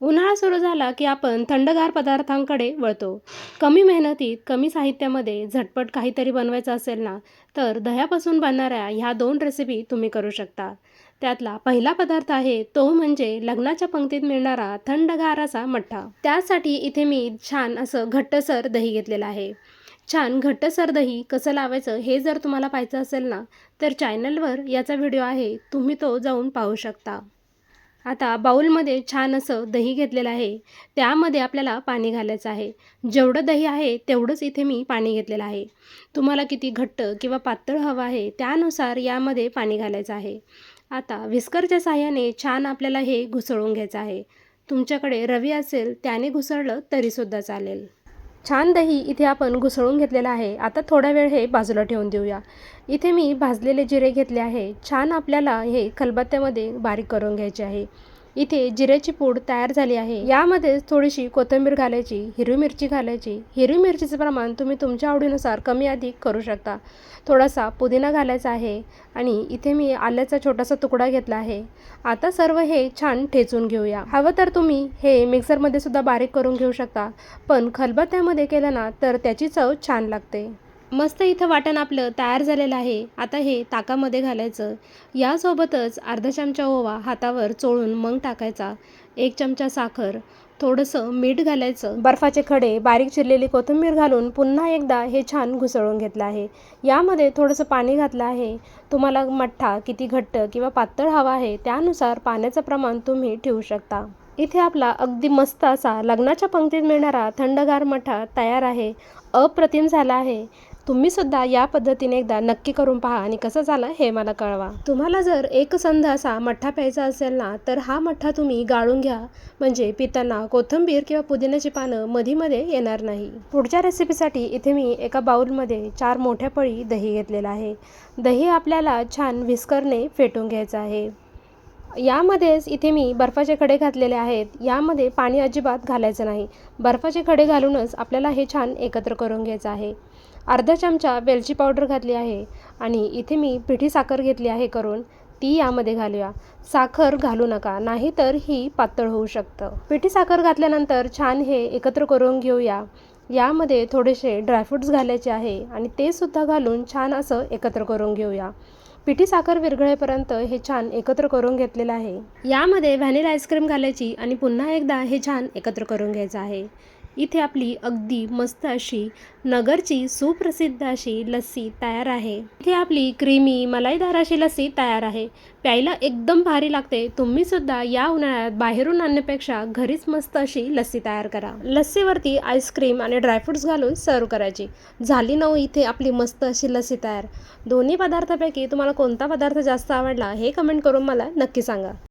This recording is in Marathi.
उन्हाळा सुरू झाला की आपण थंडगार पदार्थांकडे वळतो. कमी मेहनतीत, कमी साहित्यामध्ये झटपट काहीतरी बनवायचं असेल ना, तर दह्यापासून बनणाऱ्या ह्या 2 रेसिपी तुम्ही करू शकता. त्यातला पहिला पदार्थ आहे तो म्हणजे लग्नाच्या पंक्तीत मिळणारा थंडगार असा मठ्ठा. त्यासाठी इथे मी छान असं घट्टसर दही घेतलेलं आहे. छान घट्टसर दही कसं लावायचं हे जर तुम्हाला पाहायचं असेल ना, तर चॅनलवर याचा व्हिडिओ आहे. तुम्ही तो जाऊन पाहू शकता. आता बाउलमध्ये छान असं दही घेतलेलं आहे. त्यामध्ये आपल्याला पाणी घालायचं आहे. जेवढं दही आहे तेवढंच इथे मी पाणी घेतलेलं आहे. तुम्हाला किती घट्ट किंवा पातळ हवं आहे त्यानुसार यामध्ये पाणी घालायचं आहे. आता व्हिस्करच्या साहाय्याने छान आपल्याला हे घुसळून घ्यायचं आहे. तुमच्याकडे रवी असेल त्याने घुसळलं तरीसुद्धा चालेल. छान दही इथे आपण घुसळून घेतलेलं आहे. आता थोडा वेळ हे बाजूला ठेवून देऊया. इथे मी भाजलेले जिरे घेतले आहे. छान आपल्याला हे खलबत्त्यामध्ये बारीक करून घ्यायचे आहे. इथे जिऱ्याची पूड तयार झाली आहे. यामध्ये थोडीशी कोथिंबीर घालायची, हिरवी मिरची घालायची. हिरवी मिरचीचं प्रमाण तुम्ही तुमच्या आवडीनुसार कमी अधिक करू शकता. थोडासा पुदिना घालायचा आहे आणि इथे मी आल्याचा छोटासा तुकडा घेतला आहे. आता सर्व हे छान ठेचून घेऊया. हवं तर तुम्ही हे मिक्सरमध्ये सुद्धा बारीक करून घेऊ शकता, पण खलबत्त्यामध्ये केलं ना तर त्याची चव छान लागते. मस्त इथं वाटण आपलं तयार झालेलं आहे. आता हे ताकामध्ये घालायचं. यासोबतच अर्धा चमचा ओवा हातावर चोळून मग टाकायचा. 1 चमचा साखर, थोडंसं मीठ घालायचं. बर्फाचे खडे, बारीक चिरलेली कोथिंबीर घालून पुन्हा एकदा हे छान घुसळून घेतलं आहे. यामध्ये थोडंसं पाणी घातलं आहे. तुम्हाला मठ्ठा किती घट्ट किंवा पातळ हवा आहे त्यानुसार पाण्याचं प्रमाण तुम्ही ठेवू शकता. इथे आपला अगदी मस्त असा लग्नाच्या पंक्तीत मिळणारा थंडगार मठ्ठा तयार आहे. अप्रतिम झाला आहे. तुम्ही सुद्धा या पद्धतीने एकदा नक्की करून पहा आणि कसं झालं हे मला कळवा. तुम्हाला जर एकसंध असा मठ्ठा प्यायचा असेल ना, तर हा मठ्ठा तुम्ही गाळून घ्या. म्हणजे पिताना कोथिंबीर किंवा पुदिन्याची पानं मध्ये येणार नाही. पुढच्या रेसिपीसाठी इथे मी एका बाउलमध्ये 4 मोठ्या पळी दही घेतलेलं आहे. दही आपल्याला छान व्हिस्करने फेटून घ्यायचं आहे. यामध्येच इथे मी बर्फाचे खडे घातलेले आहेत. यामध्ये पाणी अजिबात घालायचं नाही. बर्फाचे खडे घालूनच आपल्याला हे छान एकत्र करून घ्यायचं आहे. अर्धा चमचा वेलची पावडर घातली आहे आणि इथे मी पिठी साखर घेतली आहे करून, ती यामध्ये घालूया. साखर घालू नका, नाहीतर ही पातळ होऊ शकतं. पिठी साखर घातल्यानंतर छान हे एकत्र करून घेऊया. यामध्ये थोडेसे ड्रायफ्रूट्स घालायचे आहे आणि ते सुद्धा घालून छान असं एकत्र करून घेऊया. पिठी साखर विरघळेपर्यंत हे छान एकत्र करून घेतलेलं आहे. यामध्ये व्हॅनिला आईस्क्रीम घालायची आणि पुन्हा एकदा हे छान एकत्र करून घ्यायचं आहे. इथे आपली अगदी मस्त अशी नगरची सुप्रसिद्ध अशी लस्सी तयार आहे. इथे आपली क्रीमी मलाईदार अशी लस्सी तयार आहे. प्यायला एकदम भारी लागते. तुम्ही सुद्धा या उन्हाळ्यात बाहेरून आणण्यापेक्षा घरीच मस्त अशी लस्सी तयार करा. लस्सीवरती आईस्क्रीम आणि ड्रायफ्रूट्स घालून सर्व करायची. झाली ना इथे आपली मस्त अशी लस्सी तयार. दोन्ही पदार्थापैकी तुम्हाला कोणता पदार्थ जास्त आवडला हे कमेंट करून मला नक्की सांगा.